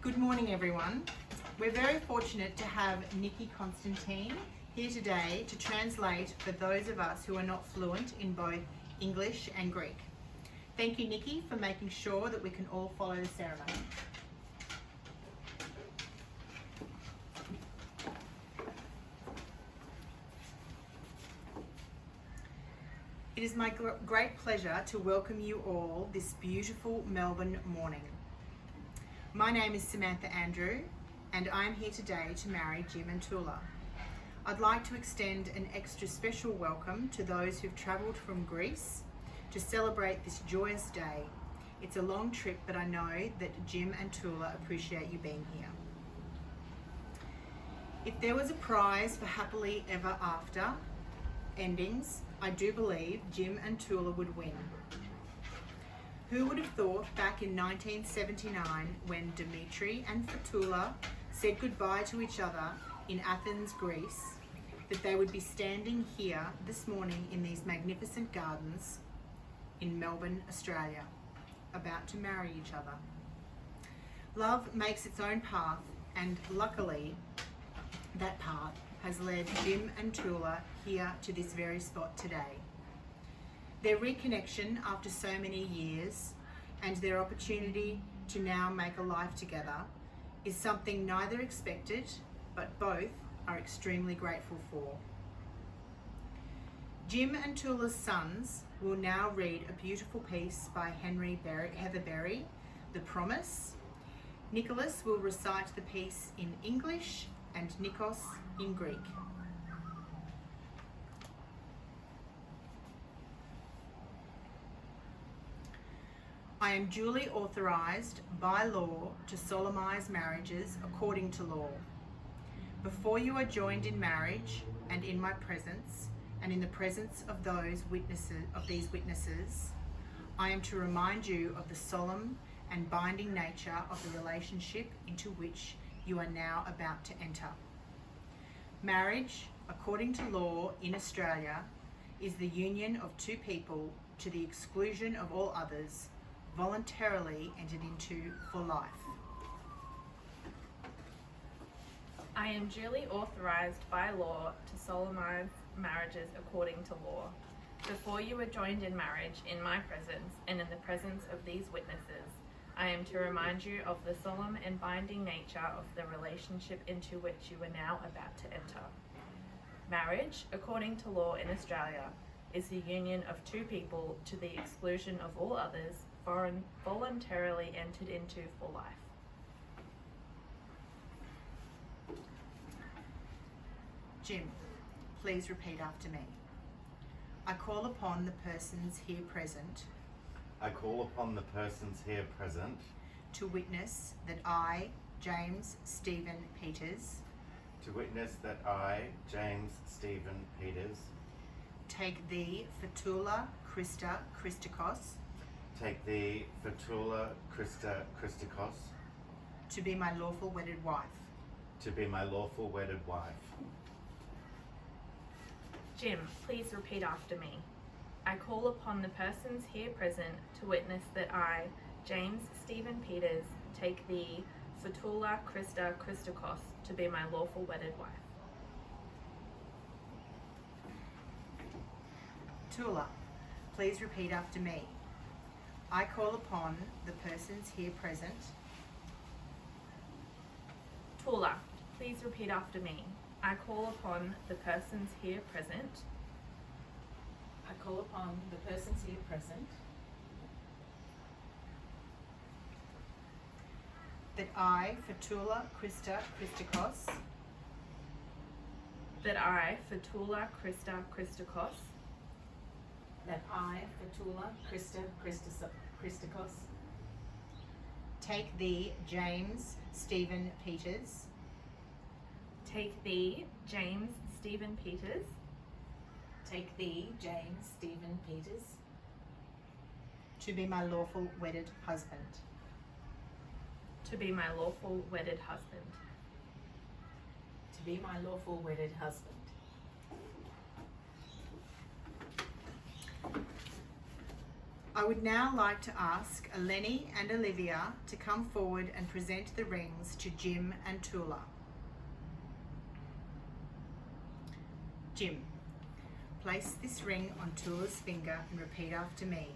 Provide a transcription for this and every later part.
Good morning, everyone. We're very fortunate to have Nikki Constantine here today to translate for those of us who are not fluent in both English and Greek. Thank you, Nikki, for making sure that we can all follow the ceremony. It is my great pleasure to welcome you all this beautiful Melbourne morning. My name is Samantha Andrew, and I am here today to marry Jim and Toula. I'd like to extend an extra special welcome to those who've travelled from Greece to celebrate this joyous day. It's a long trip, but I know that Jim and Toula appreciate you being here. If there was a prize for happily ever after endings, I do believe Jim and Toula would win. Who would have thought back in 1979 when Dimitri and Toula said goodbye to each other in Athens, Greece, that they would be standing here this morning in these magnificent gardens in Melbourne, Australia, about to marry each other. Love makes its own path, and luckily that path has led Jim and Toula here to this very spot today. Their reconnection after so many years and their opportunity to now make a life together is something neither expected, but both are extremely grateful for. Jim and Toula's sons will now read a beautiful piece by Heather Berry, The Promise. Nicholas will recite the piece in English and Nikos in Greek. I am duly authorised by law to solemnise marriages according to law. Before you are joined in marriage and in my presence and in the presence of these witnesses, I am to remind you of the solemn and binding nature of the relationship into which you are now about to enter. Marriage, according to law in Australia, is the union of two people to the exclusion of all others, voluntarily entered into for life. I am duly authorised by law to solemnise marriages according to law. Before you are joined in marriage in my presence and in the presence of these witnesses, I am to remind you of the solemn and binding nature of the relationship into which you are now about to enter. Marriage, according to law in Australia, is the union of two people to the exclusion of all others, voluntarily entered into for life. Jim, please repeat after me. I call upon the persons here present. I call upon the persons here present To witness that I, James Stephen Peters, to witness that I, James Stephen Peters, take thee for Toula Christa Christikos take thee for Toula Christa Christikos to be my lawful wedded wife. to be my lawful wedded wife. Jim, please repeat after me. I call upon the persons here present to witness that I, James Stephen Peters, take thee for Toula Christa Christikos to be my lawful wedded wife. Toula, please repeat after me. I call upon the persons here present Toula, please repeat after me. I call upon the persons here present I call upon the persons here present that I, for Toula Christa Christikos, that I, for Toula Christa Christikos, that I, for Toula Christa Christikos, take thee, James Stephen Peters, take thee, James Stephen Peters, take thee, James Stephen Peters, to be my lawful wedded husband. to be my lawful wedded husband. to be my lawful wedded husband. I would now like to ask Eleni and Olivia to come forward and present the rings to Jim and Toula. Jim, place this ring on Toula's finger and repeat after me.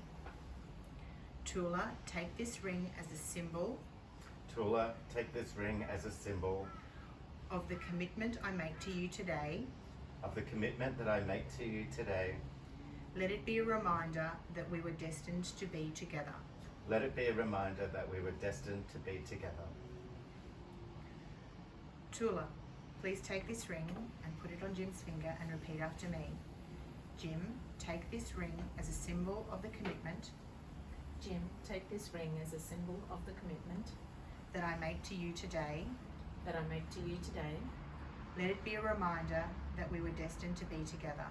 Toula, take this ring as a symbol Toula, take this ring as a symbol of the commitment I make to you today. of the commitment that I make to you today. Let it be a reminder that we were destined to be together. Let it be a reminder that we were destined to be together. Toula, please take this ring and put it on Jim's finger and repeat after me. Jim, take this ring as a symbol of the commitment Jim, take this ring as a symbol of the commitment that I make to you today. that I make to you today. Let it be a reminder that we were destined to be together.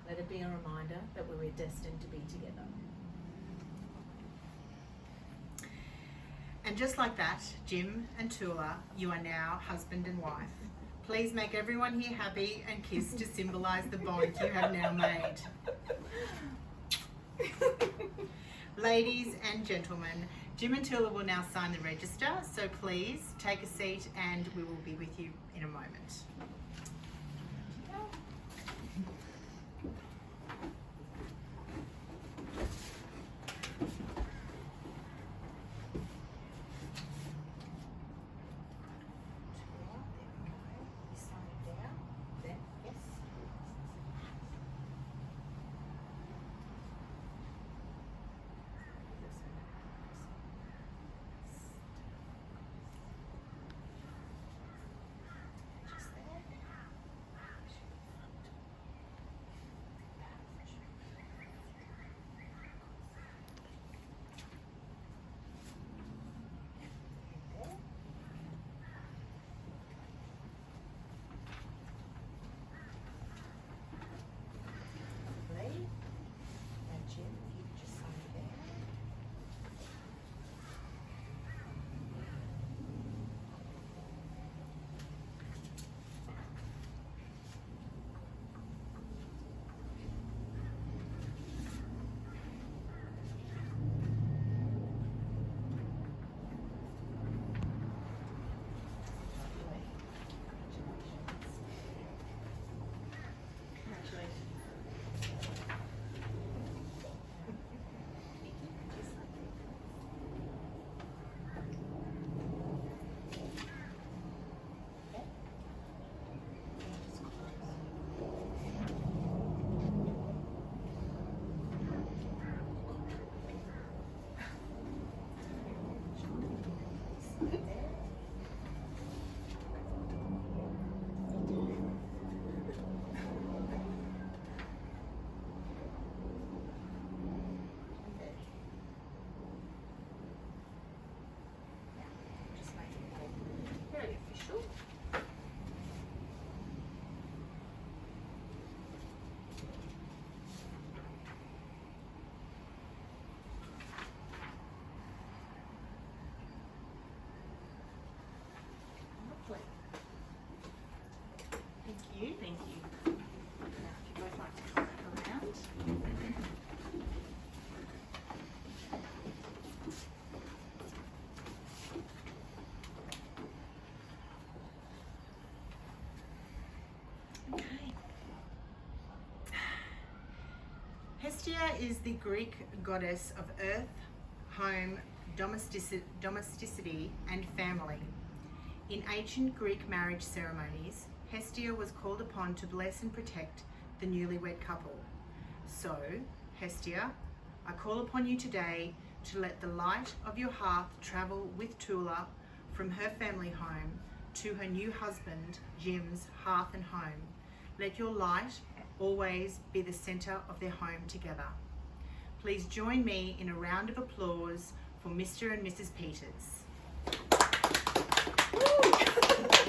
Let it be a reminder that we were destined to be together. And just like that, Jim and Toula, you are now husband and wife. Please make everyone here happy and kiss to symbolise the bond you have now made. Ladies and gentlemen, Jim and Toula will now sign the register, so please take a seat and we will be with you in a moment. Very official. Lovely. Thank you. Thank you. Now, if you both like to come back around. Okay. Hestia is the Greek goddess of earth, home, domesticity, and family. In ancient Greek marriage ceremonies, Hestia was called upon to bless and protect the newlywed couple. So, Hestia, I call upon you today to let the light of your hearth travel with Toula from her family home to her new husband, Jim's hearth and home. Let your light always be the centre of their home together. Please join me in a round of applause for Mr. and Mrs. Peters. Woo!